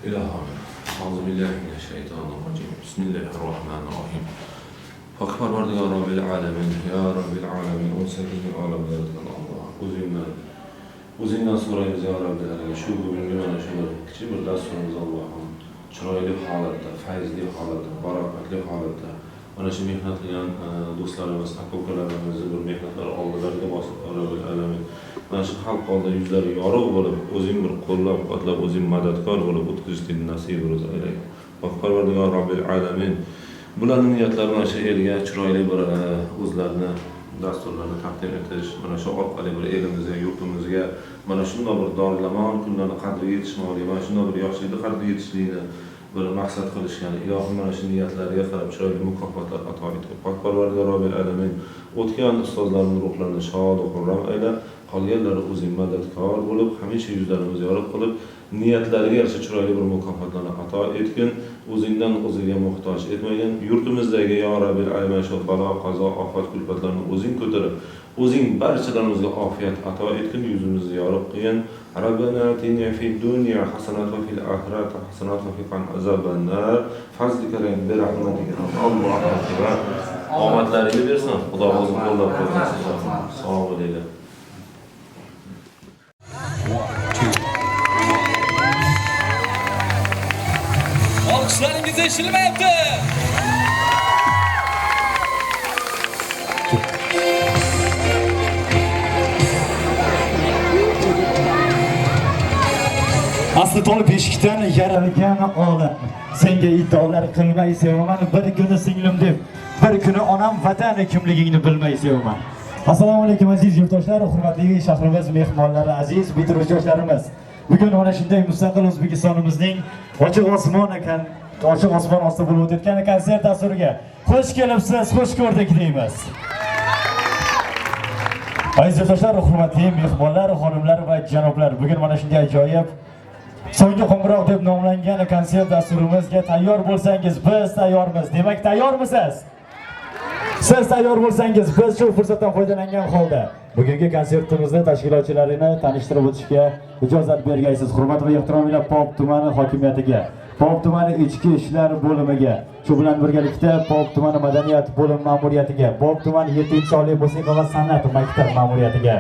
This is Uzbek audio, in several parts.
İlahim. Euzubillahimineşşeytanirracim. Bismillahirrahmanirrahim. Hak Parvardigar Rabbil Alemin. Ya Rabbil Alemin. 18 alemlerden Allah. O'zingdan so'raymiz ya Rabbil Alemin. Shu bugungi mana shu kichik bir dasturimiz Allohim. Chiroyli holatda, fayzli holatda, barakatli holatda mana shu mehnat qilgan do'stlarimiz, aka-ukalarimiz bir mehnatlar oldilariga bosib Rabbil Alemin. Mana shu xalq oldida yuzlari yorug' bo'lib, o'zing bir qo'llab-quvvatlab, o'zing madadkor bo'lib o'tkazishni nasib aylang. Hak Parvardigar Rabbil Alemin. Bularning niyatlari mana shu elga chiroyli bir o'zlarini dasturlarni taqdim etish, mana shu orqali bir elimizga, yurtimizga mana shunday bir dorlamon kunlarni qadriga yetishmoqlik, mana shunday bir yoshlikda qadriga yetishlikni bir maqsad qilishgan. Ilohim mana shu niyatlariga qarab chiroyli mukofotlar ato etib, Hak Parvardigar Robbil Alamin o'tgan ustozlarning ruhlarini shod va xurram ayla, qolganlari o'zing madadkor bo'lib, hamisha yuzlarimizni yorug' qilib, niyatlariga yarasha chiroyli bir mukofotlarni ato etgin, o'zingdan o'ziga muhtoj etmagan, yurtimizdagi yo Robbil Alamin shu balo, qazo, ofat, kulfatlarni o'zing ko'tarib, o'zing barchalarimizga ofiyat ato etgin, yuzimizni yorug' qilgin. Rabbana atina fid dunya hasanatan va fil oxirati hasanatan va qina azaban nar. Fazlika bi rahmatika Alloh akbar. Omadlaringizni bersin. Xudo o'zi qo'llab qo'ysin. Sog' bo'linglar. Olqishlaringiz eshilmayapti. Asli tolib eshikdan yaralgan olam. Senga iddaolar qilmay sevaman, bir kuni singlim deb, bir kuni onam vatan kimligingni bilmay sevaman. Assalomu alaykum aziz yurtdoshlar, hurmatli shahrimiz mehmonlari, aziz bitiruvchi yoshlarimiz. Bugun mana shunday mustaqil O'zbekistonimizning ochiq osmon ostida bo'lib o'tayotgan konsert dasturiga xush kelibsiz, xush ko'rdik deymiz. Aziz yurtdoshlar, hurmatli mehmonlar, xonimlar va janoblar, bugun mana shunday ajoyib so'nggi qo'ng'iroq deb nomlangan konsert dasturimizga tayyor bo'lsangiz, biz tayyormiz. Demak, tayyormisiz? Siz tayyor bo'lsangiz, biz shu fursatdan foydalangan holda bugungi konsertimizni tashkilotchilarini tanishtirib o'tishga ijozat bergaysiz. Hurmat va ehtirom bilan Pop tumani hokimiyatiga, Pop tumani ichki ishlar bo'limiga, shu bilan birgalikda Pop tumani madaniyat bo'lim ma'muriyatiga, Pop tumani 7-sonli musiqa va san'at maktab ma'muriyatiga,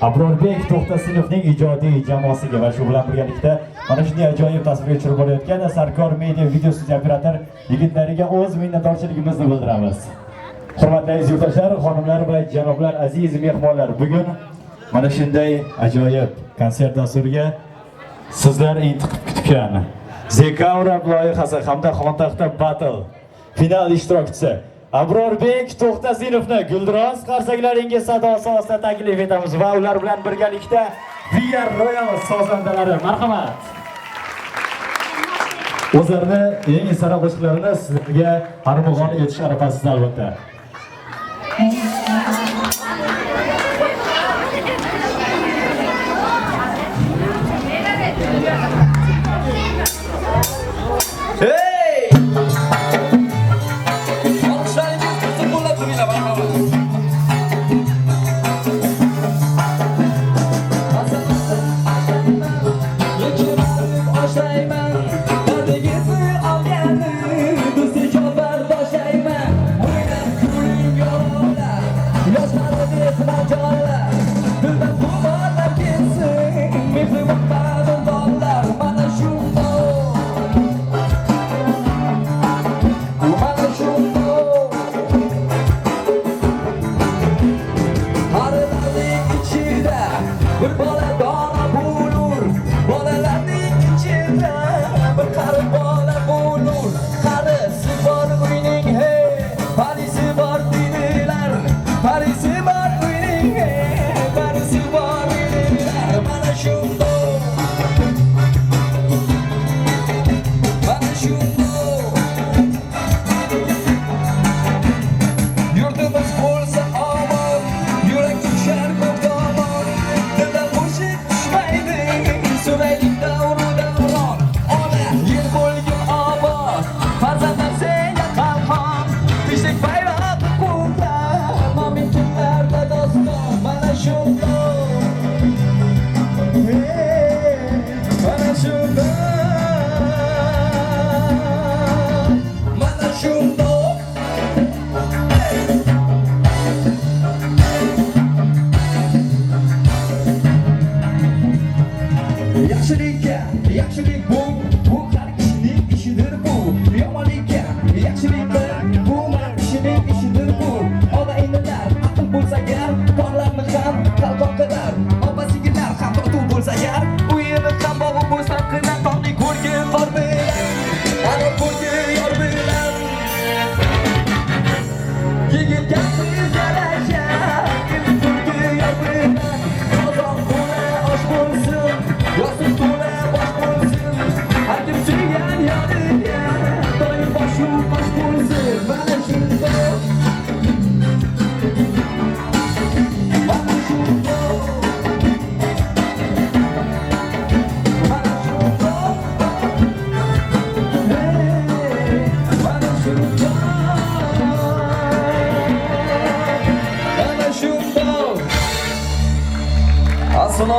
Abrorbek To'xtasinevning ijodiy jamoasiga va shu bilan birgalikda mana shunday ajoyib tasvirga tushirib borayotgan Sarkor Media video studiya operator yigitlariga o'z minnatdorchiligimizni bildiramiz. Hurmatli aziz yurtdoshlar, xonimlar va janoblar, aziz mehmonlar, bugun mana shunday ajoyib konsert dasturiga sizlar intiqib kutgan Zekaura loyihasi hamda Xontaxta Battle final ishtirokchisi Abrorbek To'xtasinevni guldiroz qarsaklaringiz sadosi ostida taklif etamiz va ular bilan birgalikda VR Royal sozandalari, marhamat. O'zlarini eng sara qo'shiqlarini sizlarga armag'on etish arafasida albatta.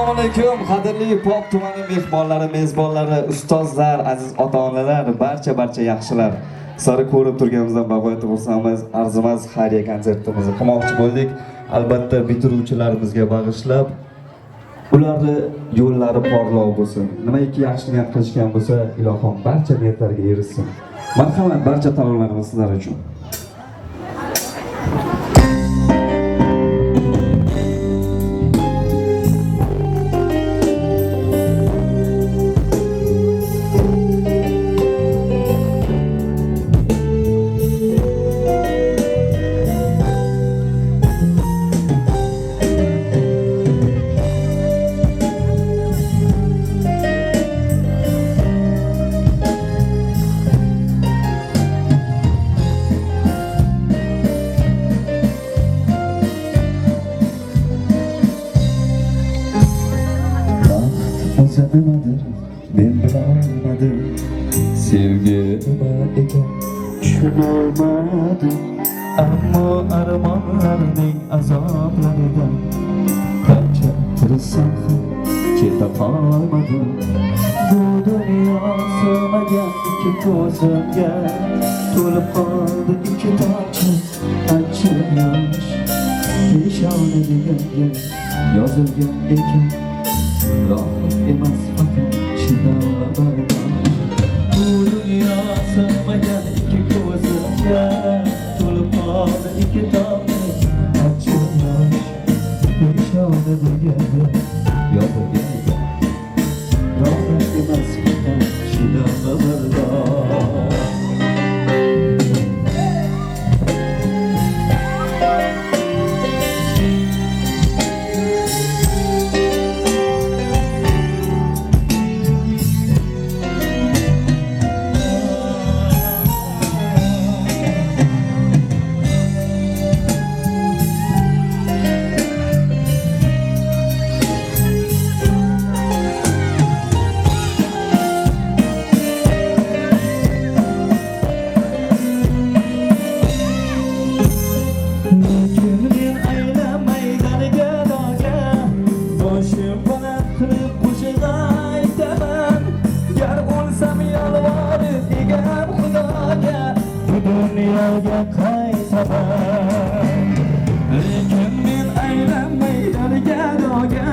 Assalomu alaykum, qadrli Pop tumani mehmonlari, mezbonlari, ustozlar, aziz ota-onalar, barcha yaxshilar. Sizlarni ko'rib turganimizdan bag'oyat xursandmiz. Arzimas xayriya konsertimizni qilmoqchi bo'ldik. Albatta bitiruvchilarimizga bag'ishlab, ularni yo'llari porloq bo'lsin. Nimaiki yaxshi niyat qilishgan bo'lsa, ilohim barcha niyatlarga erishsin. Marhamat, barcha tanlovlarimiz sizlar uchun. Nimadir men bilolmadim, sevgi nima ekan tushunolmadim, ammo armonlarning azoblaridan qancha tirissam ham keta qolmadim. Bu dunyo sig'magan ikki ko'zimga to'lib qoldi ikki tomchi achchiq yosh. Peshona degan yozilgan ekan, rohat emas faqat chidab. Bu dunyo sig'magan ikki ko'zimga to'lib qoldi ikki tomchi achchiq yosh. Peshona degan yozilgan ekan, rohat emas faqat chidab. Dunyoga qaytaman, lekin men aylanmay dargadoga,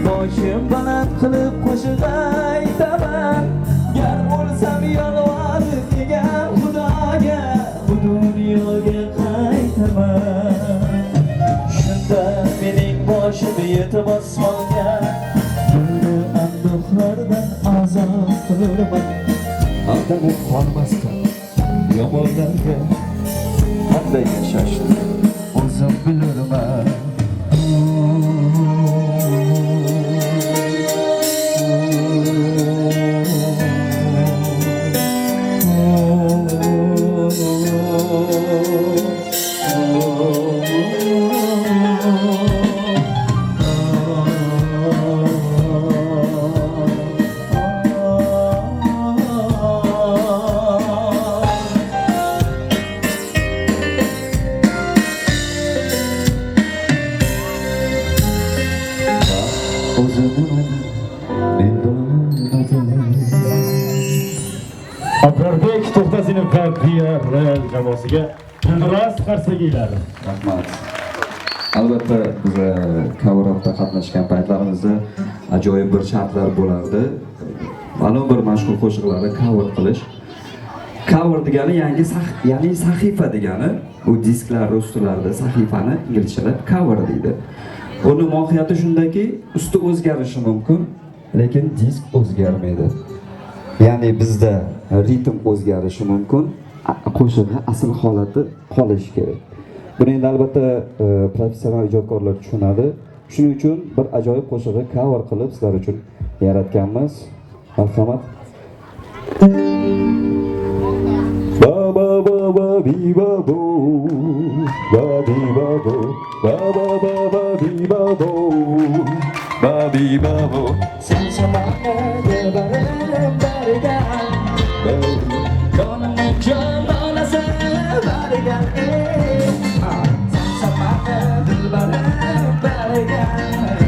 boshim baland qilib qo'shiq aytaman. Gar o'lsam yolvorib degan Xudoga, bu dunyoga qaytaman. Shunda mening boshim yetib osmonga, turli andohlardan azob qilurman. Aldanib qolmasdan yomonlarga qanday yashashni o'zim bilurman. Abrarbek To'xtasinov Kabiya Royal jamoasiga Dildo'ras qarsakiylar. Rahmat. Albatta biz cover-upda qatnashgan paytlarimizda ajoyib bir shartlar bo'lardi. Ma'lum bir mashhur qo'shiqlarni cover qilish. Cover degani ya'ni sahifa degani. U disklar ustilarida sahifani inglizchada cover deydi. Uning mohiyati shundaki, usti o'zgarishi mumkin, lekin disk o'zgarmaydi. Ya'ni bizda ritm o'zgarishi mumkin, qo'shiqning asl holati qolishi kerak. Buni endi albatta professional ijodkorlar tushunadi. Shuning uchun bir ajoyib qo'shiqni cover qilib sizlar uchun yaratganmiz. Marhamat. Baba baba biba bo, babi babo, baba baba biba bo, babi babo. Sen samana devarim barigan, jonimni jonona sevadigan. Sen samana dilbarim barigan,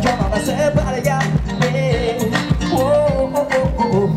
jonona separaga. Oh, oh, oh, oh.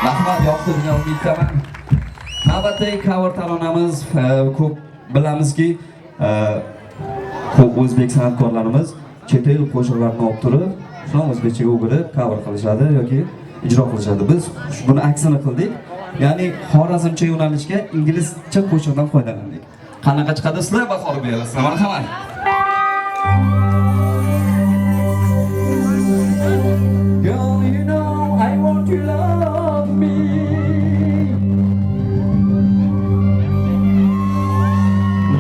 Rahmat, yoqtirgan umid qilaman. Navbatdagi cover tanlovimiz ko'p bilamizki, ko'p o'zbek san'atkorlarimiz chet el qo'shiqlarini olib turib, shuni o'zbekchaga o'girib cover qilishadi yoki ijro qilishadi. Biz buni aksini qildik. Ya'ni xorazmcha yo'nalishga inglizcha qo'shiqdan foydalandik. Qanaqa chiqadi sizlar baho berasizlar. Marhamat. Girl, you know I want you to love me.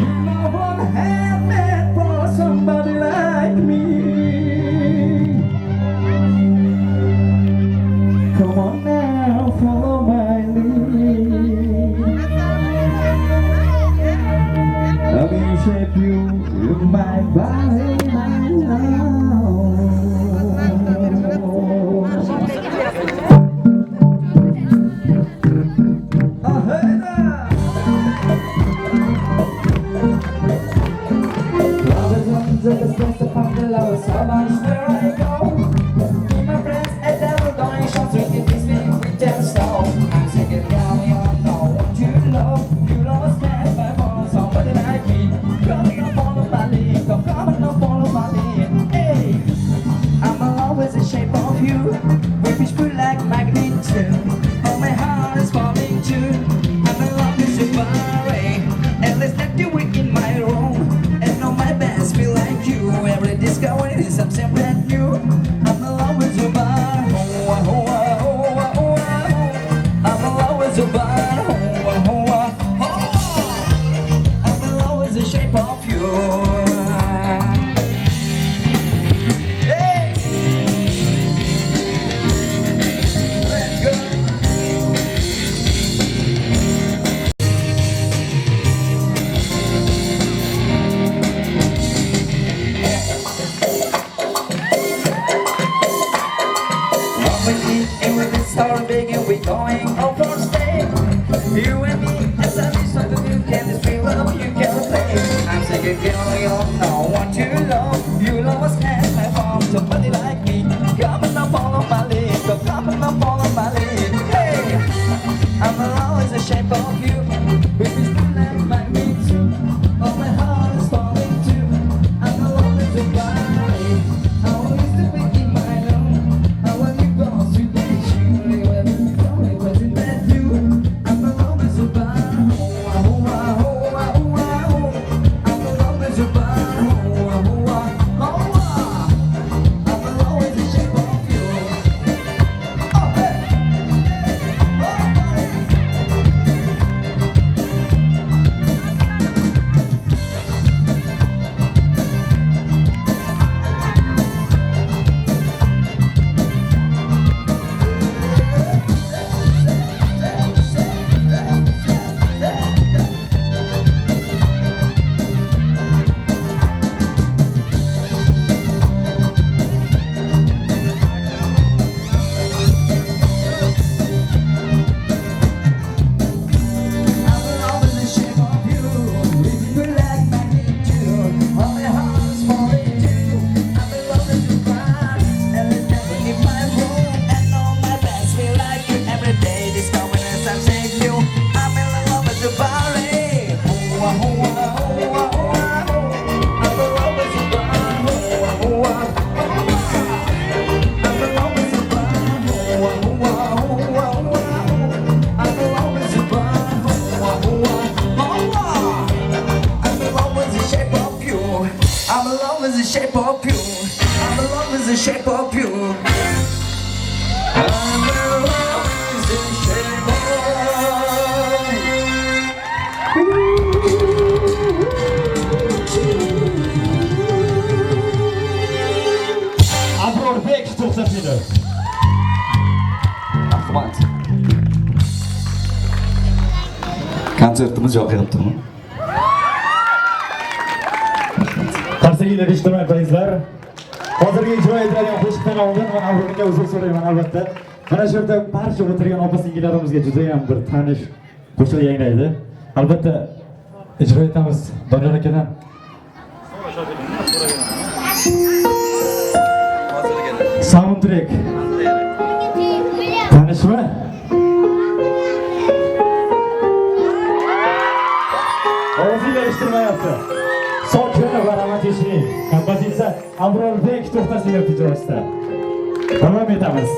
You know what have meant for somebody like me. Come on now, follow my lead. Let me shape you in my body now. konsertimiz yoqyaptimi? Qarsakiylar eshitmay qo'yinglar. Hozirgi ijro etiladigan qo'shiqdan oldin men Avrumga uzr so'rayman albatta. Mana shu yerda barcha o'tirgan opa-singillarimizga juda ham bir tanish qo'shiq yangraydi. Albatta ijro etamiz Doniyor akadan. Soundtrack. Tanishmi? Ovozinglar eshitmayapti. Sokin va romantik kompozitsiya Abrolbek To'xtasinglar ijrosida. Davom etamiz.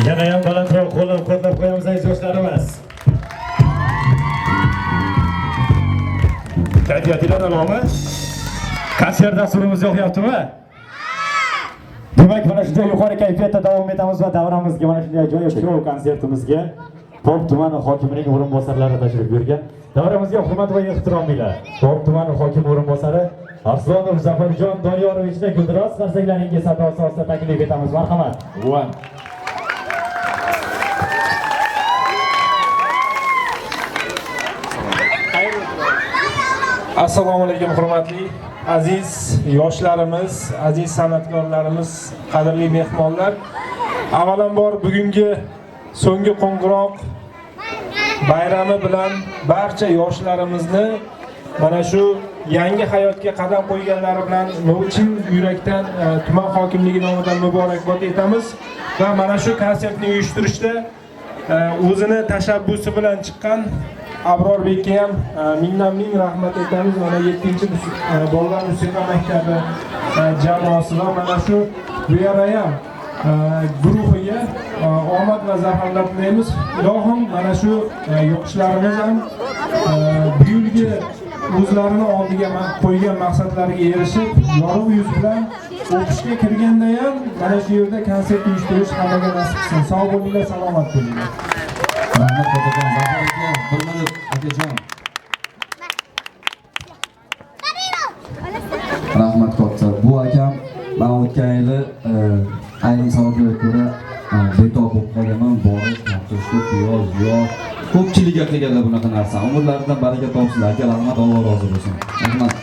Yana ham balandroq qo'llab-quvvatlab qo'yamiz aziz yoshlarimiz. Kayfiyatlar alomi? Konsert dasturimiz yo'qyaptimi? Demak, mana shunday yuqori kayfiyatda davom etamiz va davramizga mana shunday ajoyib show konsertimizga To'p tumani hokimining o'rinbosarlari tashrif buyurgan. Davramizga hurmat va ehtirom bilan To'p tumani hokimi o'rinbosari Arslonov Zafarjon Doniyorovichni guldiroz qarsaklaringiz sadosi ostida taklif etamiz. Marhamat. Assalomu alaykum hurmatli aziz yoshlarimiz, aziz san'atkorlarimiz, qadrli mehmonlar. Avvalambor bugungi so'nggi qo'ng'iroq bayrami bilan barcha yoshlarimizni mana shu yangi hayotga qadam qo'yganlari bilan chin yurakdan tuman hokimligi nomidan muborakbod etamiz va mana shu konsertni uyushtirishda o'zini tashabbusi bilan chiqqan Abrorbekka ham ming rahmat aytamiz. Mana 7-chi bolalar musiqa maktabi jamoasi va mana shu VRM guruhiga omad va zafarlar tilaymiz. Ilohim mana shu yoshlarimiz ham bu yilgi o'zlarini oldiga qo'ygan maqsadlariga erishib, yorug' yuz bilan o'qishga kirganda ham mana shu yerda konsert uyushtirish hammaga nasib qilsin. Sog' bo'linglar, salomat bo'linglar. Rahmat kattajon, Zafar aka, bir minut akajon. Rahmat katta. Bu akam men o'tgan yili ayrim sabablarga ko'ra betob bo'lib qolganman. Borib, kartoshka, piyoz, yog' ko'pchilikga qilganlar bunaqa narsa. Umrlaridan baraka topsinlar. Aka, rahmat, Alloh rozi bo'lsin. Rahmat.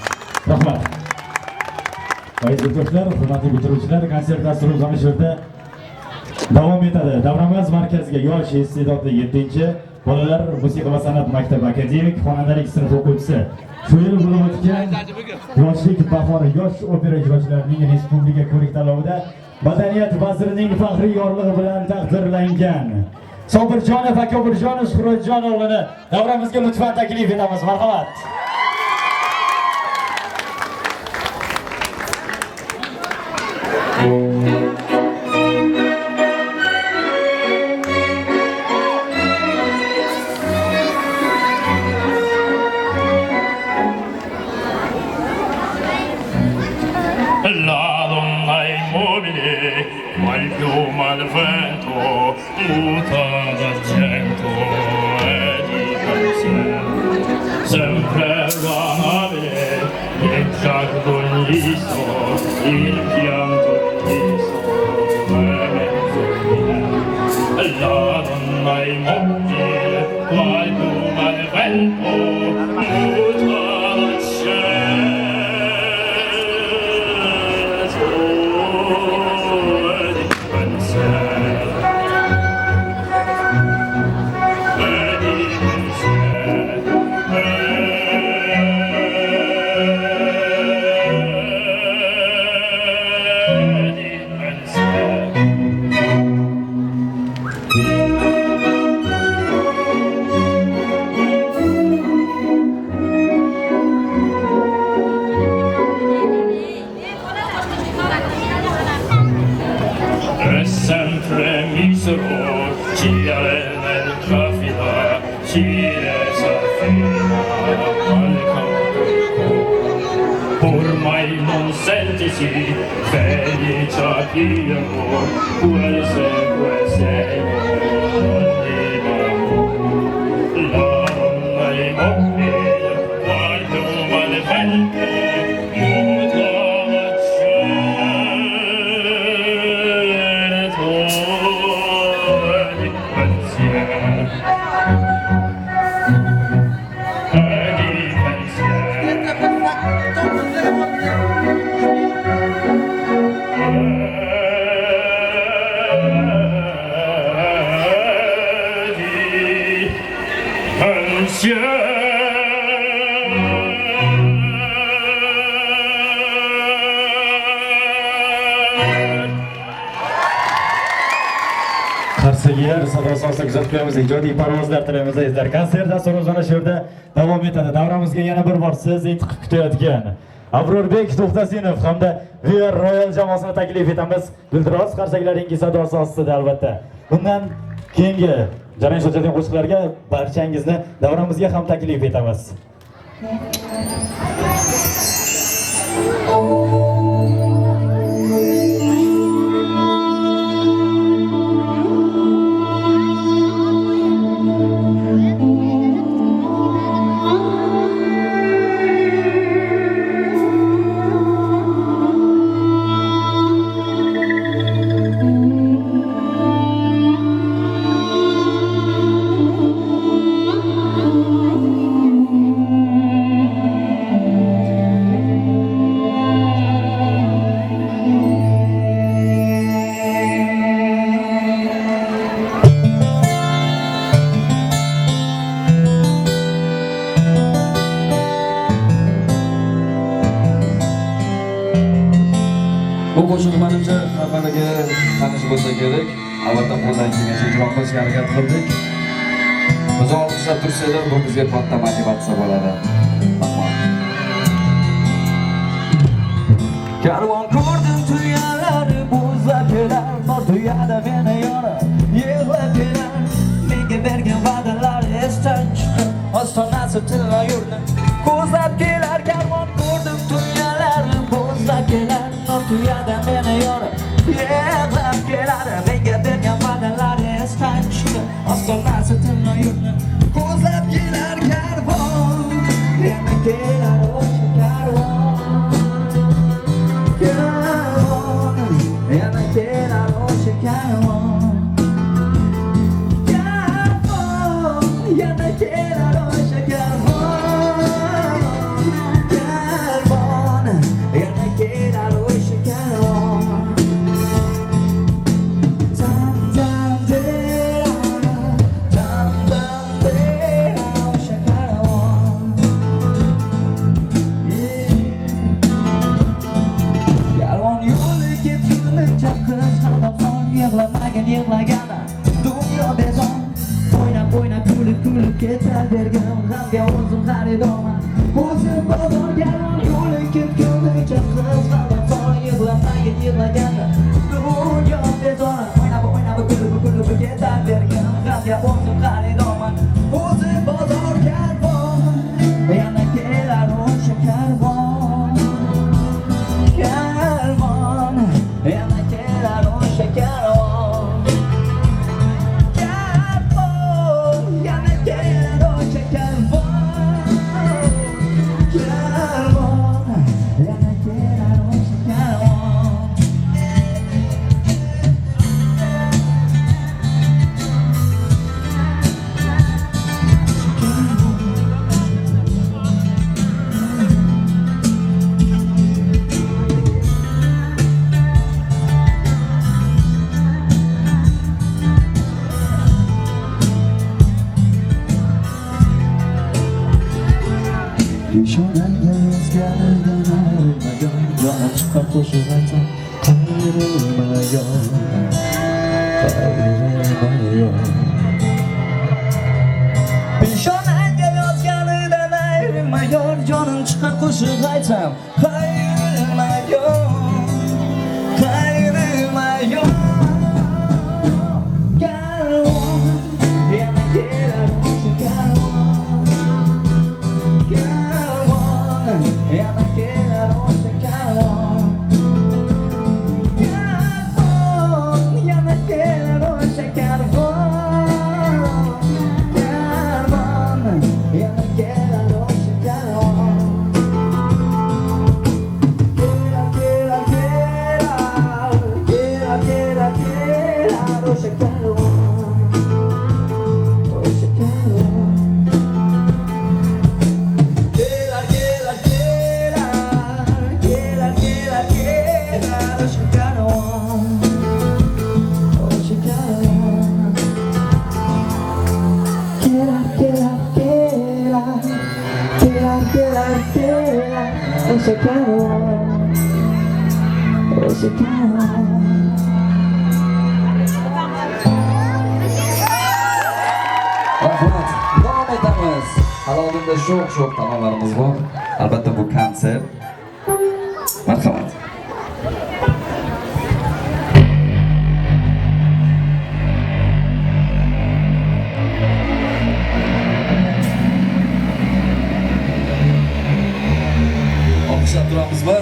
Rahmat. Aziz do'stlar, hurmatli bitiruvchilar, konsert dasturi mana shu yerda davom etadi. Davramaz markaziga yosh iste'dodli 7-chi bolalar musiqa va san'at maktabi akademik xonandalik sinf o'quvchisi shu yil bo'lib o'tgan yoshlik bahori yosh opera ijrochilarining respublika ko'rik tanlovida Madaniyat vazirining faxriy yorlig'i bilan taqdirlangan Sobirjonov aka Sobirjonov Shuhratjon o'g'lini davramizga lutfan taklif etamiz. Marhamat. La donna immobile, ma il piumo al vento, muta d'argento e di pensiero. Sempre amabile, il giardo liso, il pianto liso, e mezzo fiero. La donna immobile, ma il piumo al vento, muta d'argento. Sempre misero, ci nel trafila, ci desafina al campo. Ormai non sentisi felice a Piero, quel segno ogni bambù. La donna immobile, quando malvento, muta Qarsagilar sadosi ostida kuzatib qo'yamiz. Ijodiy parvozlar tilaymiz azizlar. Konsert dasturimiz mana shu yerda davom etadi. Davramizga yana bir bor siz etiqib kutayotgan Abrorbek To'xtasinov hamda VR Royal jamoasini taklif etamiz. Guldiroz qarsaklaringiz sadosi ostida albatta. Bundan keyingi jarayon sochadigan qo'shiqlarga barchangizni davramizga ham taklif etamiz. qo'shiq manimcha hammalaga tanish bo'lsa kerak. Albatta qo'ldan kelgancha ijro qilishga harakat qildik. Biz olqishlab tursanglar, bu bizga katta motivatsiya bo'ladi. Karvon ko'rdim tuyalari bo'zlab kelar, bor tuyada meni yonib yig'lab kelar. Menga bergan va'dalari esdan chiqib, ostonasi tilla yurni ko'zlab kelar. Karvon ko'rdim tuyalari bo'zlab kelar, bor tuyada meni yonib yig'lab kelar. Menga bergan va'dalari esdan chiqib, ostonasi tilla yurni ko'zlab kelar. Karvon yana kelar o'sha karvon. Yana kelar o'sha karvon. Yana kelar o'sha karvon. Karvon, yana kelar o'sha karvon. Dam dam dera, dam dam dera o'sha karvon. Karvon yo'li ketguncha qiz hamon yig'lamagan yig'laganda dunyo bezon. O'ynab kulib ketavergan g'amga o'zim xaridorman. O'zim bozor karvon yo'li ketguncha qiz hamon yig'lamagan yig'laganda dunyo bezon. O'ynab kulib ketavergan g'amga o'zim xaridorman. O'zim bozor karvon yana kelar o'sha karvon. Karvon yana kelar o'sha karvon. Karvon yana kelar o'sha karvon. Karvon yana kelar o'sha karvon. Peshonamga yozganidan ayrilmagan, jonim chiqar qo'shiq aytsam qayrilmagan, qayrilmagan. Peshonamga yozganidan ayrilmagan, jonim chiqar qo'shiq aytsam qayrilmagan, qayrilmagan. Karvon yana kelar o'sha karvon. Karvon yana kelar o'sha karvon. Karvon yana kelar o'sha karvon. Karvon yana kelar o'sha karvon. Kelar o'sha karvon. O'sha karvon. O'sha karvon, o'sha karvon. Rahmat. Davom etamiz. Hali oldinda sho'x taomlarimiz bor. Albatta bu konsert. Marhamat. Olqishlab turamizmi?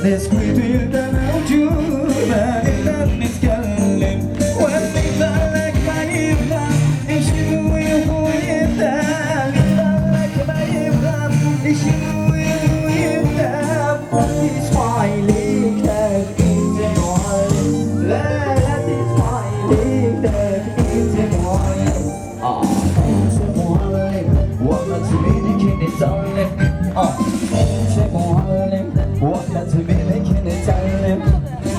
Nesquik, ظالم انت معلم وقت بينك نتعلم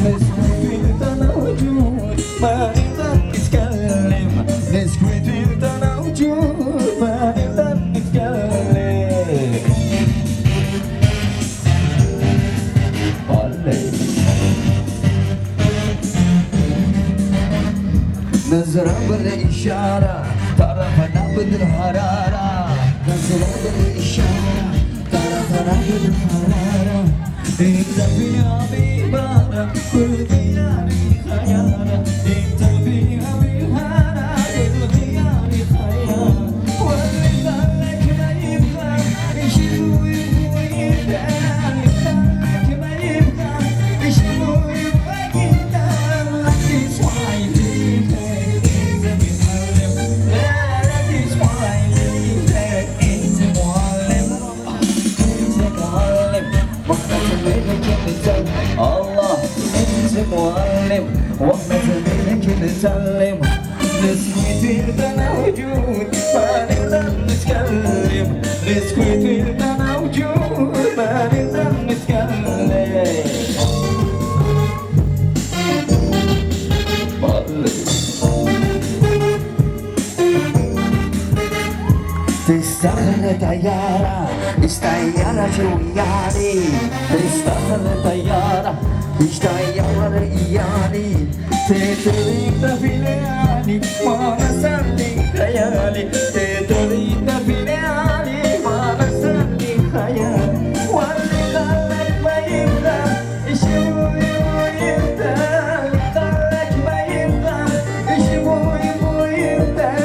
نسكت انت موجود ما نقدر نتكلم نسكت انت موجود ما نقدر نتكلم نظرة بالإشارة طرفنا بالحرارة نظرة بالإشارة طرفنا بالحرارة انت فيها بيبارة كل دياري خيارة انت فيها بيبارة كل دياري خيارة واللي ظلك ما يبقى يشيلوا يبقوا يدار ظلك ما يبقى يشيلوا يبقى يدار that is why الله انت معلم وقت بينك نتعلم نسكت انت موجود ما نقدر نتكلم نسكت انت موجود ما نقدر نتكلم تستخدم طيارة استعيارة شوياني تستخدم طيارة استعيارة رياني تتريد في ليالي ما نسلي خيالي تتريد في ليالي ما نسلي خيالي واللي ظلك ما يبدأ يشوي ويبدأ ظلك ما يبدأ يشوي ويبدأ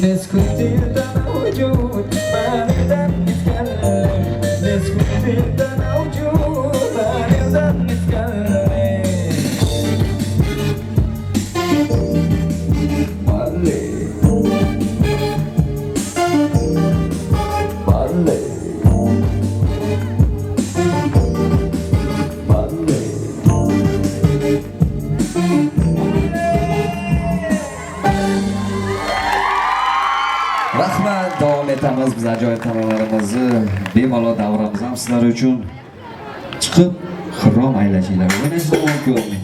نسكت انت موجود ما نقدر نتكلم نسكت انت موجود ما نقدر نتكلم rahmat davom etamiz biz ajoyib tanlovlarimizni bemalol davramiz ham sizlar uchun chiqib xirrom aylashinglar o'ynashinglar mumkin.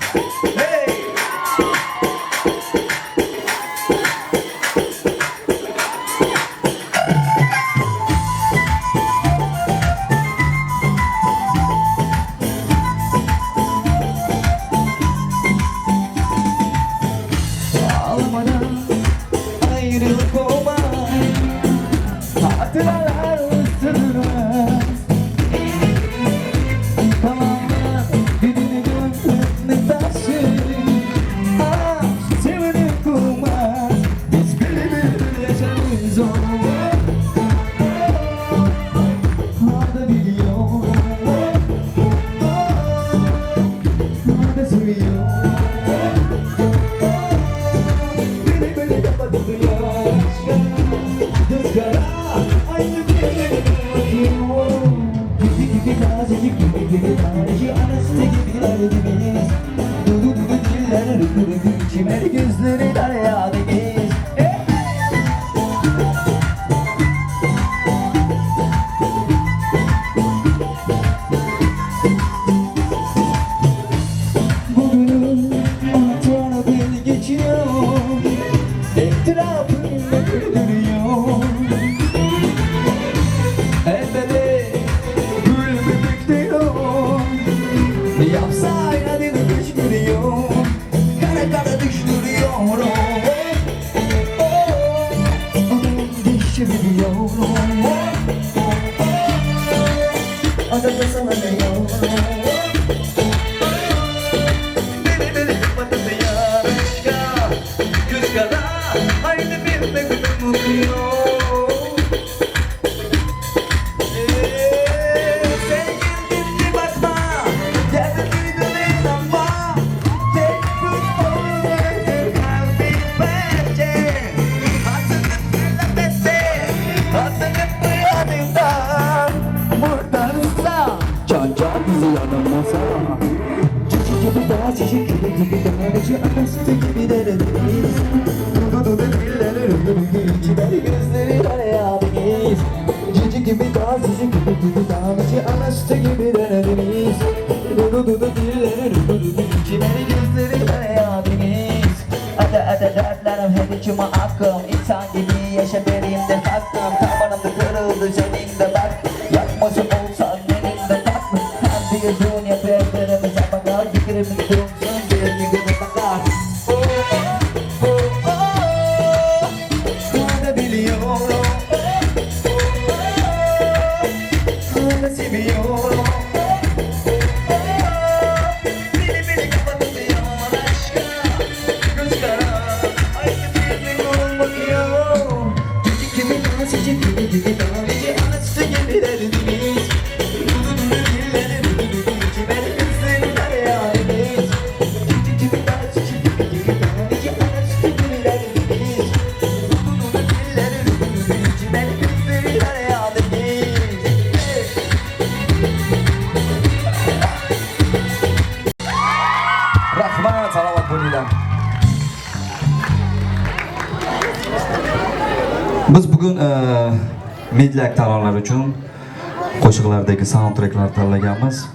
hakkım İnsan gibi yaşa benim de hakkım Tabanımda kırıldı senin de bak Yakmasın olsan benim de tatlı Hem bir dünya birbirimize bakar Fikrimiz dursun birbirimize bakar Bunu biliyorum Bunu seviyorum Beni kapatıyor aşka Göz kara Aynı birbirini olmuyor Gibi nasıl gibi Açtı gibi derdimiz Rahmat, salomat bo'linglar. Biz bugun Midlak taronlar uchun qo'shiqlardagi soundtracklar tanlaganmiz.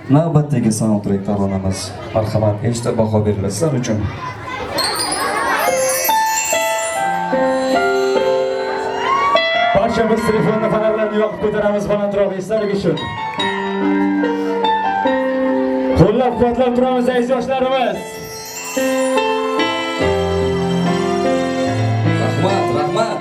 Navbatdagi soundtrack taronamiz. Marhamat, eshitib baho beringlar sizlar uchun. Barchamiz telefonni panarlarni yoqib ko'taramiz balandroq eslarlik uchun. Qo'llab-quvvatlab turamiz aziz yoshlarimiz. Rahmat, rahmat.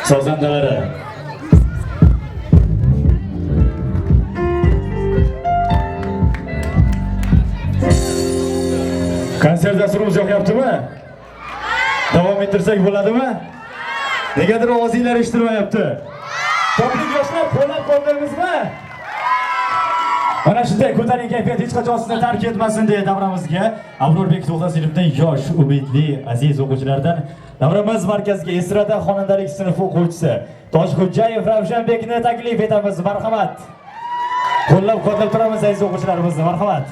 sozandalari. Konsert dasturimiz yoqyaptimi? Davom ettirsak bo'ladimi? Negadir ovozinglar eshitilmayapti. Toplik yoshlar qo'llab qo'ymaymizmi? Mana shunday ko'tarinki kayfiyat hech qachon sizni tark etmasin deya davramizga Avrorbek To'xtasinevdan yosh, umidli, aziz o'quvchilardan davramiz markaziga estrada xonandalik sinfi o'quvchisi Toshxo'jayev Ravshanbekni taklif etamiz. Marhamat. Qo'llab-quvvatlab turamiz aziz o'quvchilarimizni. Marhamat.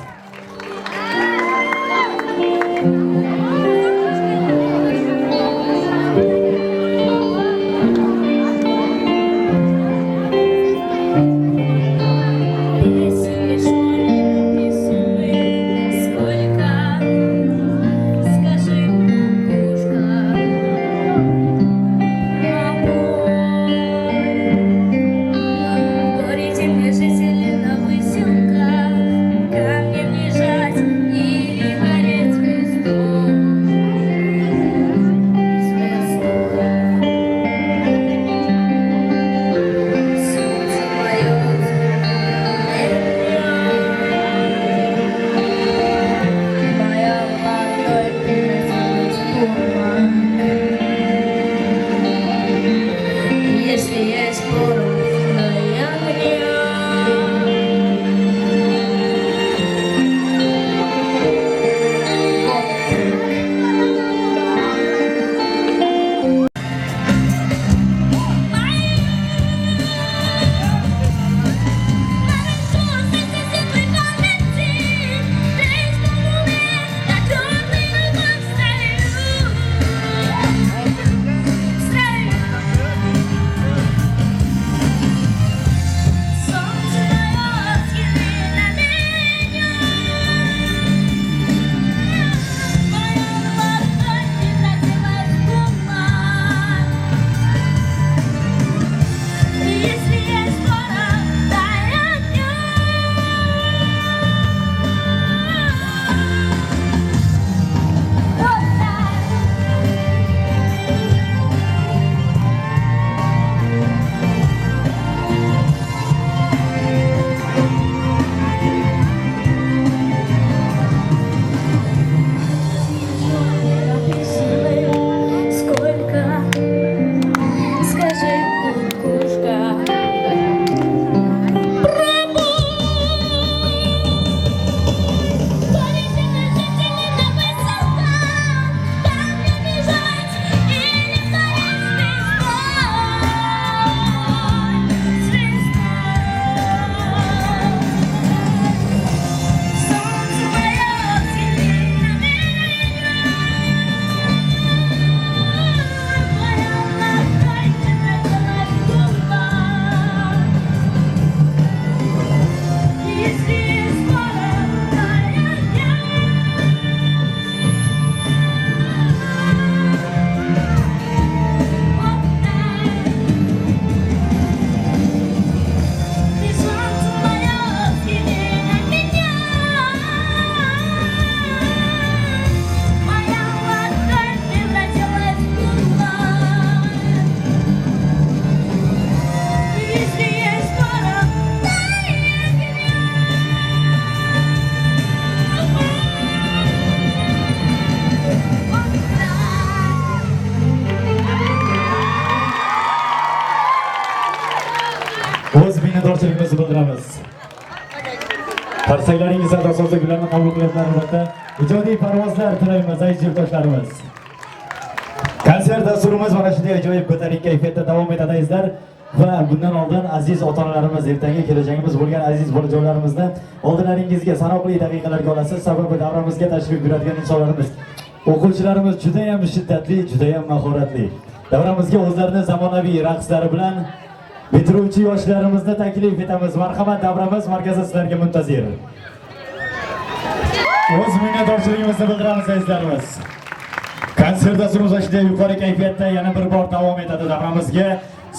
O'z minnatdorchiligimizni bildiramiz. Qarsaklarning sadosozlik bilan qabul qilyapmiz albatta. Ijodiy parvozlar tilaymiz aziz yurtdoshlarimiz. Konsert dasturimiz mana shunday ajoyib ko'tarinki kayfiyatda davom etadi azizlar. Va bundan oldin aziz ota-onalarimiz, ertangi kelajagimiz bo'lgan aziz bolajonlarimizni oldinlaringizga sanoqli daqiqalarga olasiz. Sababi davramizga tashrif buyuradigan insonlarimiz, o'quvchilarimiz juda ham shiddatli, juda ham mahoratli. Davramizga o'zlarining zamonaviy raqslari bilan bitiruvchi yoshlarimizni taklif etamiz. Marhamat, davramiz markazi sizlarga muntazir. O'z minnatdorchiligimizni bildiramiz azizlarimiz. Konsert dasturimiz shunday yuqori kayfiyatda yana bir bor davom etadi. Davramizga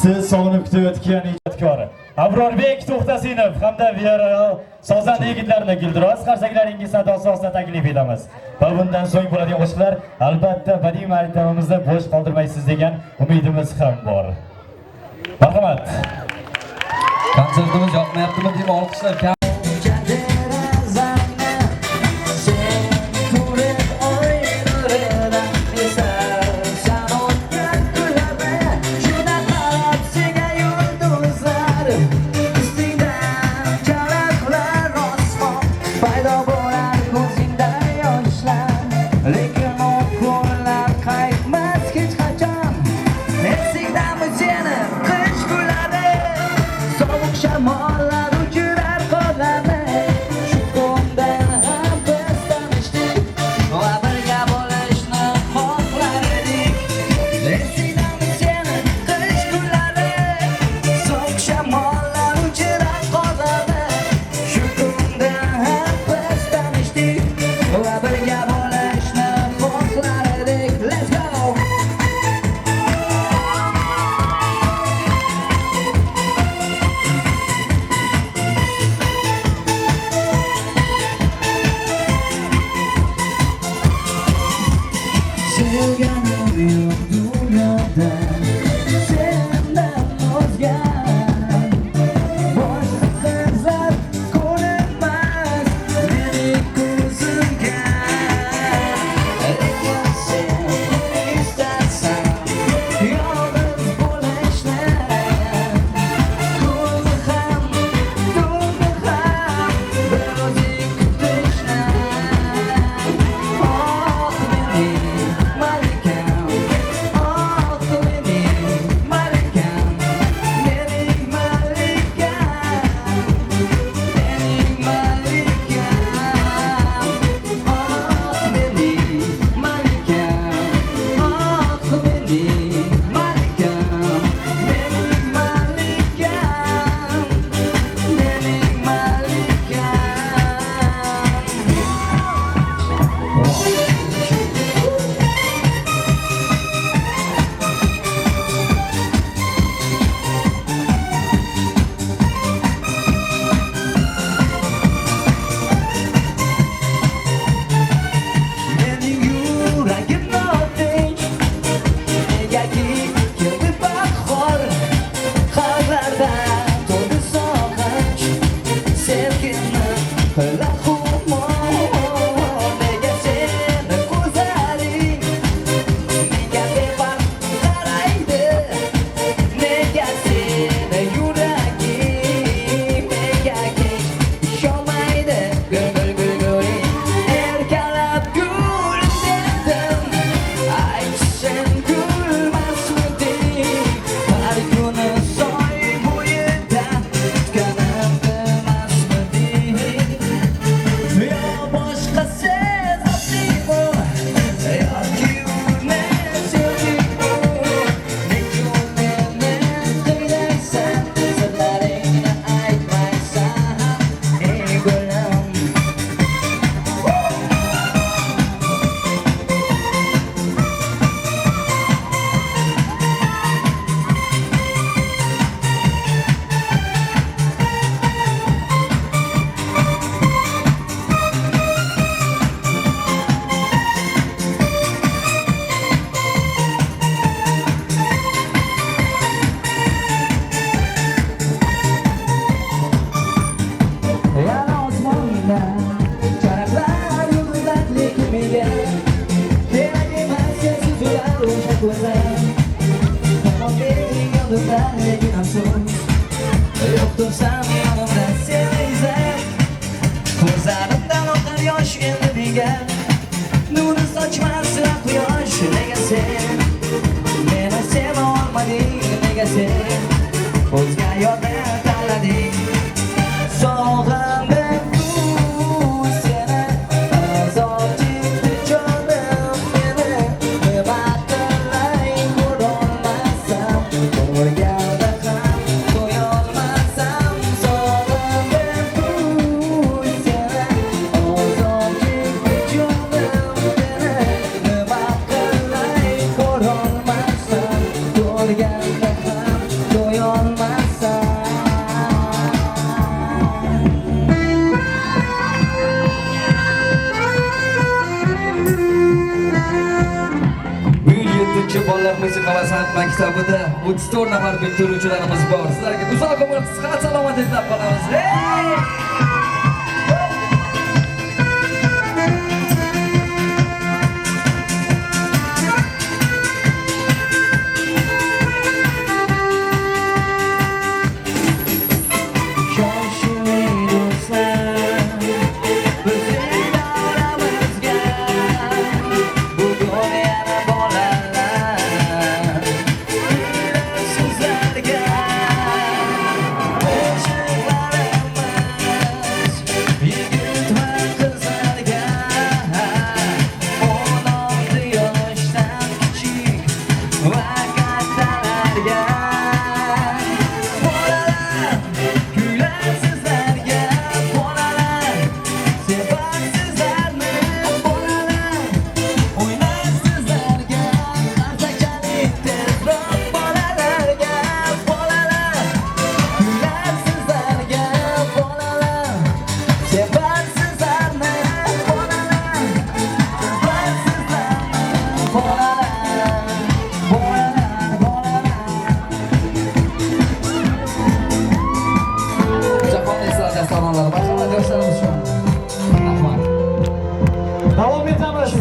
siz sog'inib kutayotgan ijodkor Avrorbek To'xtasinov hamda Violonchel sozanda yigitlarni Gildiroz qarsaklaringiz sadosi ostida taklif etamiz. Va bundan so'ng bo'ladigan qo'shiqlar albatta badiiy ma'rifamizda bo'sh qoldirmaysiz degan umidimiz ham bor. Marhamat. Konsertimiz yoqmayaptimi deb olqishlar kam. Shamollar uchirar qoladi. Shu ko'ngdan ham biz tanishdik va birga bo'lishni xohlar edik. Esingdami seni qish kunlari? Sovuq shamollar uchirar qoladi. Shu ko'ngdan ham biz tanishdik va birga bo'lishni xohlar edik. Let's go! Sevganim yo'q dunyoda, sendan o'zga. Boshqa qizlar ko'rinmas mening ko'zimga. Lekin sen istarsan yolg'iz bo'lishni. Ko'zi ham, ko'ngli ham bir o'zing kutishni. Oh mening malikam, oh mening malikam, mening malikam, mening malikam, oh mening malikam, oh mening malikam, mening mening yuragim notinch, negaki keldi bahor, qalblardan to'ldi sog'inch, sevgimni qilar xumor. Nega seni ko'zlaring menga befarq qaraydi? Nega seni yuraging menga kech ishonmaydi? Gul erkalab gul dedim, aytishim kulmasmiding? Har kuni soy bo'yida tutganim bilmasmiding? Yo boshqa sezasizmi yoki uni sevdingmi? Nega meni qiynaysan, sirlaringni aytmaysan, ey gulim? Yana osmonda charaqlar yulduzlar, lekin menga kerak emas sensiz ular o'sha ko'zlar. Tamom mening yulduzlar, lekin afsus yo'q tursam yonimda seni izlab. Ko'zlarimdan oqar yosh endi nega nuri sochmas quyosh? Nega sen meni seva olmading? Nega sen o'zga yo'lni tanlading? Sog'indim seni, azob chekdi jonim meni. Nima qilay ko'rolmasam, ko'rganda ham to'yolmasam. Sog'indim seni, azob chekdi jonim meni. Nima qilay ko'rolmasam, ko'rganda ham to'yolmasam. Bugun 7-ballar musiqa va san'at maktabida 34 nafar bitiruvchilarimiz bor. Sizlarga uzoq umr, sihat salomatlik tilab qolamiz. Davom etamiz.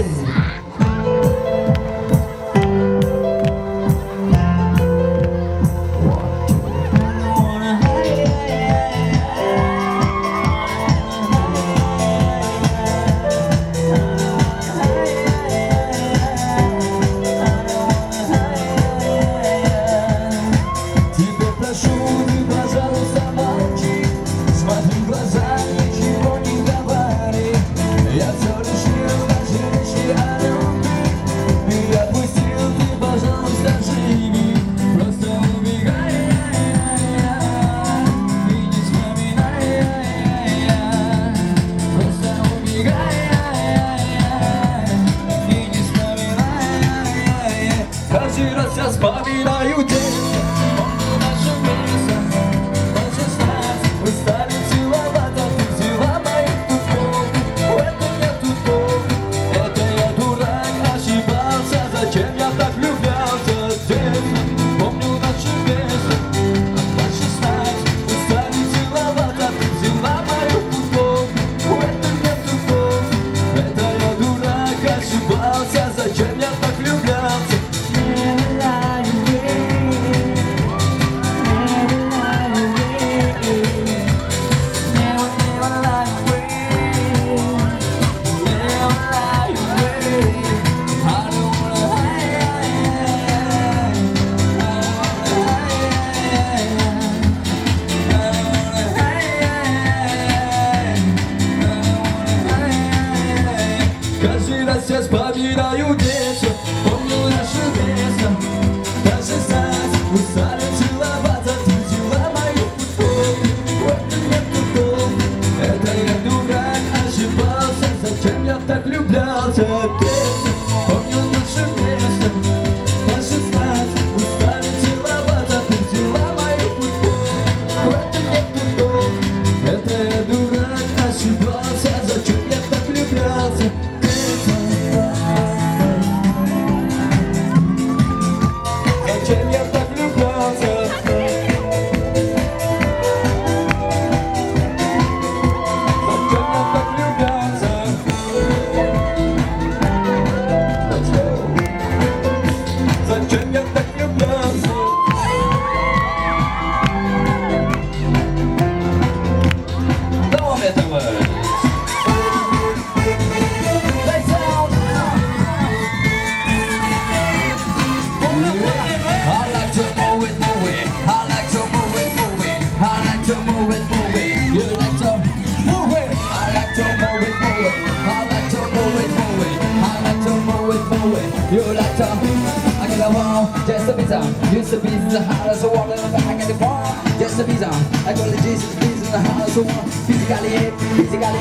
You like to, I get along, just a pizza. Used to be in the house, so walking on the back of the bar. Just a pizza. I go to Jesus, please in the house, so physically, tension. Physically,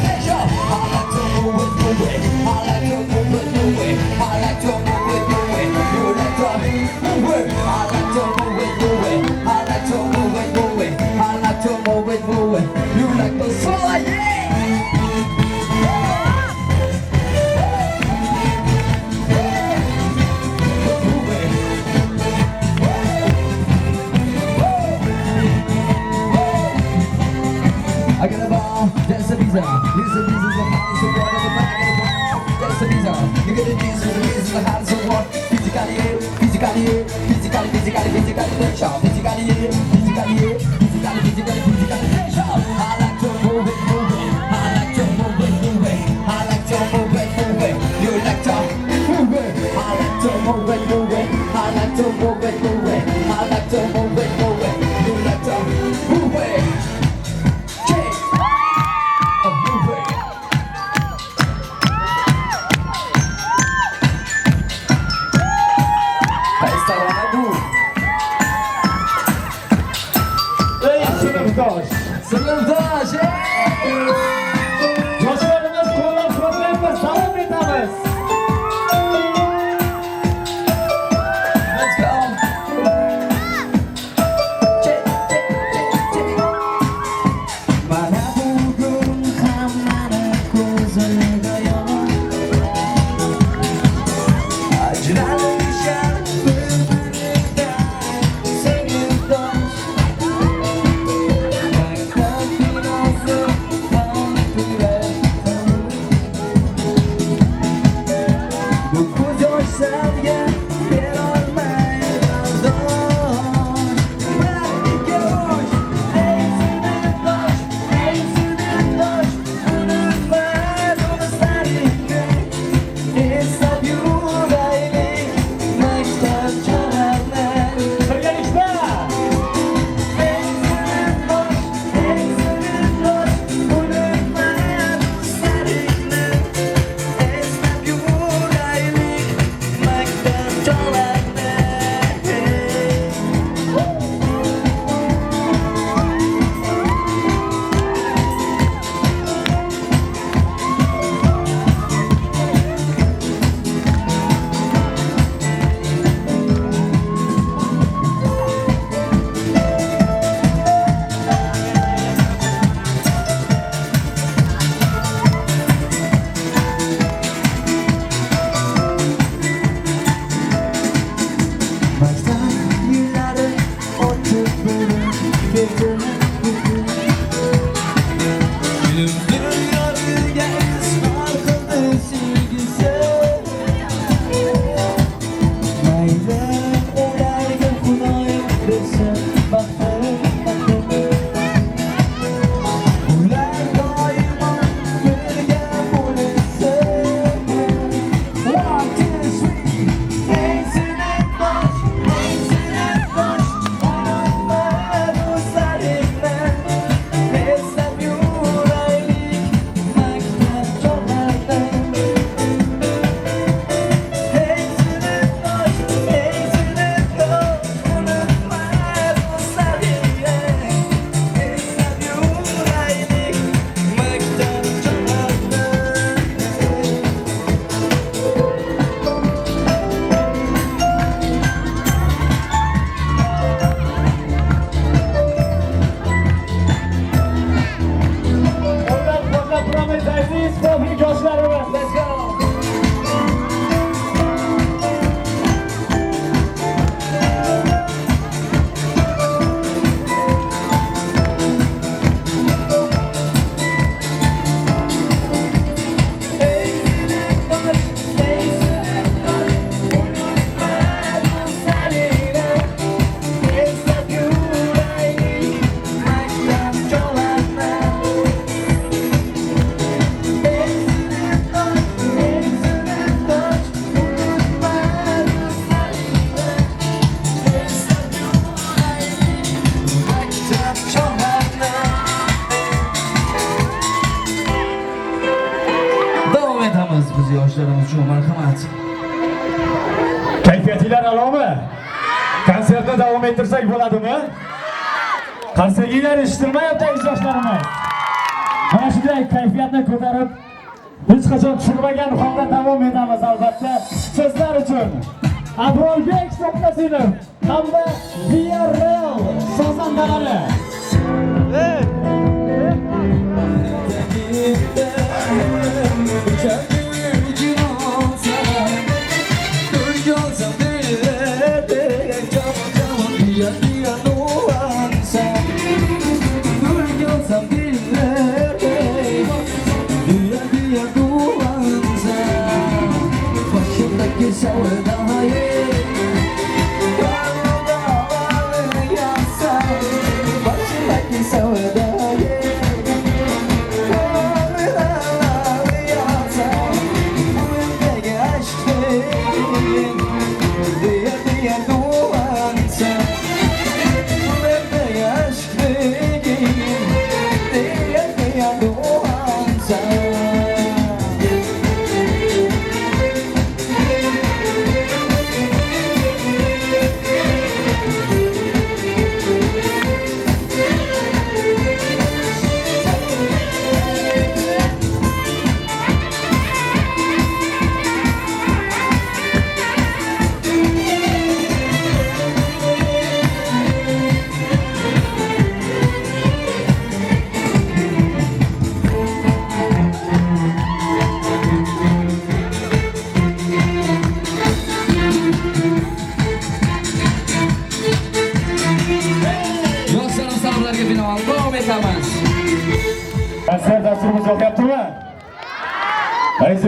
tension. I like to move it, move it. I like to move it, move it. I like to move it, move it. You like to move it. I like to move it, move it. I like to move it, move it. I like to move it, move it. You like to slide, yeah. physically, physically tension, physically, physically, physically, physically, physically tension. I like to move it, move it. I like to move it, move it. I like to move it, move it. You like to move it. I like to move it, move it. I like to move it, move it. I like to move it, move it. You like to move it. Okay. Move it. Ey sinfdosh. Sinfdosh. Yoshlarimiz qo'llab-quvvatlaymiz, davom etamiz. Let's go. Check, check, check, check. Mana bugun hammani ko'ziga yomon. Ajralishar bir-biridan sinfdosh. Maktab binosi xalqlar. Bu ko'z yoshlarga berolmaydi bardosh. Birga yosh, ey sinfdosh, ey sinfdosh. Unutma do'stlaringni, eslab yuraylik maktab chog'larni. Birgalikda Ey sinfdosh, ey sinfdosh. Unutma do'stlaringni, eslab yuraylik maktab chog'larni. Maktab yillari o'tib bo'lib ketdi. Ilm dunyosiga izhor qildi sevgisi. Mayli ularga Xudoyim bersin baxtini. Ular doimo birga bo'lsin. One, two, three. Ey sinfdosh, ey sinfdosh. Unutma do'stlaringni, eslab yuraylik maktab chog'larni. Ey sinfdosh, ey sinfdosh. Unutma do'stlaringni, eslab yuraylik maktab chog'larni. qo'llab-quvvatlab turamiz aziz toblik yoshlarimiz. Let's go. Ey sinfdosh, ey sinfdosh. Unutma do'stlaringni, eslab yuraylik maktab chog'larni. Ey sinfdosh, ey sinfdosh. Unutma do'stlaringni, eslab yuraylik maktab chog'larni. Davom etamiz biz yoshlarimiz uchun marhamat. Kayfiyatlar alomi? Konsertni davom ettirsak bo'ladimi? Qarsakiylar eshitilmayapti aziz yoshlarimiz. Mana shunday kayfiyatni ko'tarib, hech qachon tushirmagan holda davom etamiz albatta. Sizlar uchun Abrolbek So'qnasinov hamda VRL sozandalari. Başımdaki sevdayı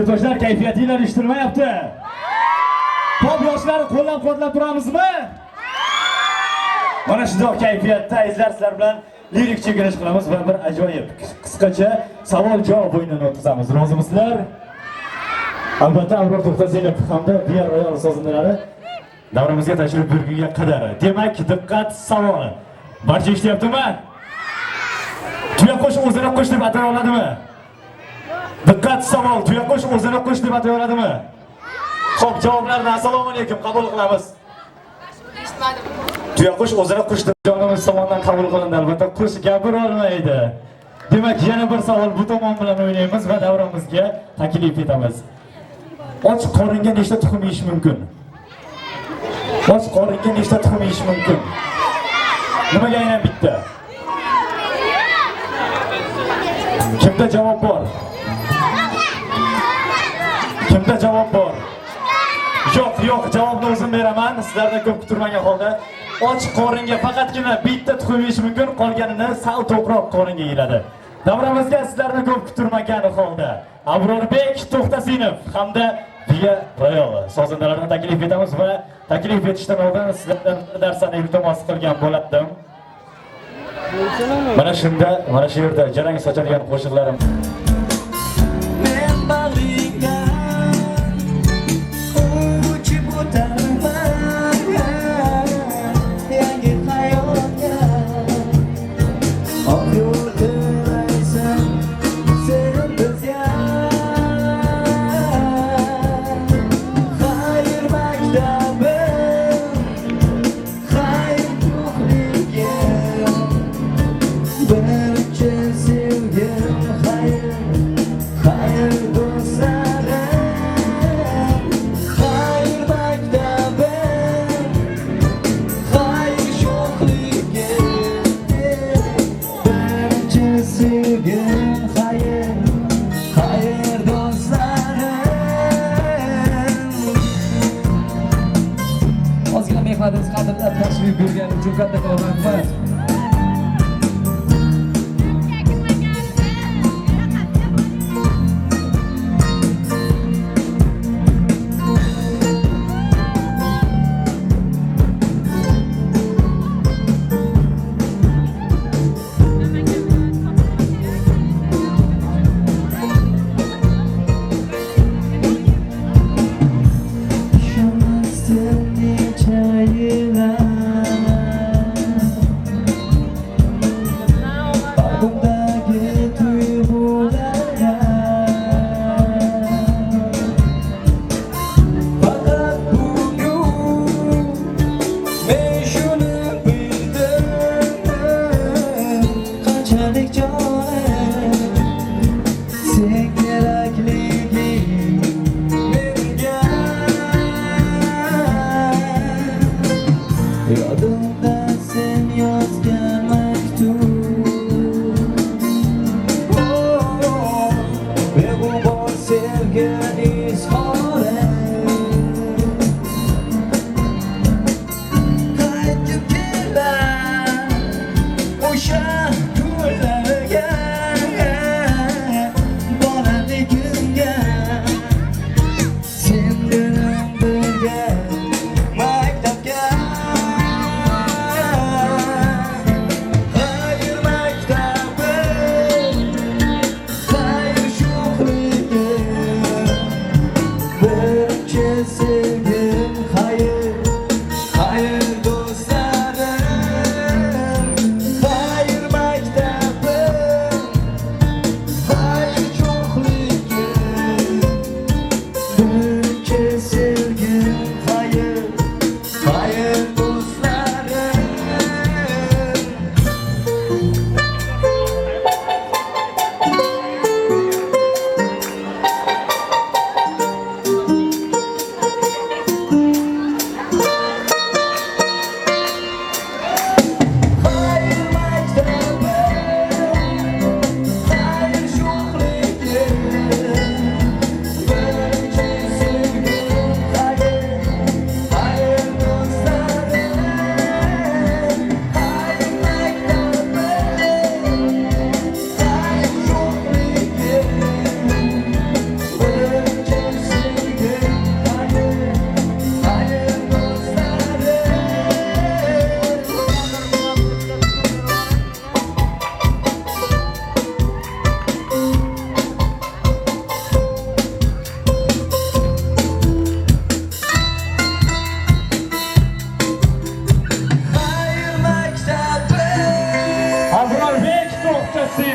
Yurtdoshlar kayfiyatinglar eshitilmayapti. Pop yoshlarni qo'llab-quvvatlab turamizmi? Mana shunday kayfiyatda azizlar sizlar bilan lirik chekinish qilamiz va bir ajoyib qisqacha savol-javob o'yinini o'tkazamiz. Rozimisizlar? Albatta, Abror To'xtasinov hamda Biyar Royal sozandalari davramizga tashrif buyurgunga qadar. Demak, diqqat savoli. Barcha eshityaptimi? Tuyaqush o'zini qush deb atay oladimi? Diqqat savol, tuyaqush o'zini qush deb atay oladimi? Xo'p, javoblarni assalomu alaykum qabul qilamiz. Tuyaqush o'zini qush deb jonimiz tomonidan qabul qilindi. Albatta, qush gapira olmaydi. Demak, yana bir savol bu tomon bilan o'ynaymiz va davramizga taklif etamiz. Och qoringa nechta tuxum yeyish mumkin? Och qoringa nechta tuxum yeyish mumkin? Nimaga aynan bitta? Kimda javob bor? Kimda javob bor? Yo'q, javobni o'zim beraman. Sizlardan ko'p kutilmagan holda och qoringa faqatgina bitta tuxum yeyish mumkin, qolganini sal to'qroq qoringa yeyiladi. Davramizga sizlardan ko'p kutilmagan holda Abrorbek To'xtasinov hamda Biya Royal sozandalarini taklif etamiz va taklif etishdan oldin sizlardan bir narsani iltimos qilgan bo'lardim. Mana shunda, mana shu yerda jarang sochadigan qo'shiqlarim. Tashrif buyurganingiz uchun kattakon rahmat.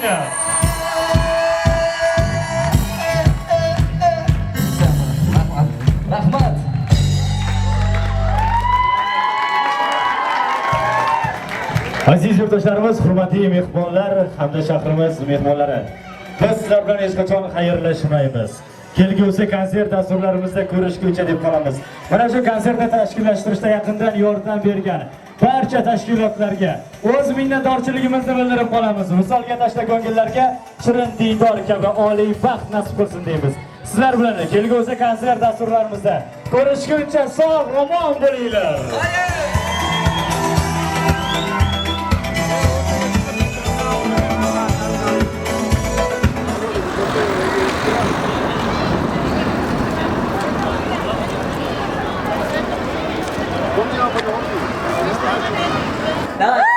qo'shinglar. Rahmat. Aziz yurtdoshlarimiz, hurmatli mehmonlar hamda shahrimiz mehmonlari. Biz sizlar bilan hech qachon xayrlashmaymiz. Kelgusi konsert dasturlarimizda ko'rishguncha deb qolamiz. Mana shu konsertni tashkillashtirishda yaqindan yordam bergan barcha tashkilotlarga o'z minnatdorchiligimizni bildirib qolamiz. Misolga tashlaganlarga shirin diydor kabi oliy baxt nasib qilsin deymiz. Sizlar bilan kelgusi konsert dasturlarimizda ko'rishguncha sog' omon bo'linglar. Давай.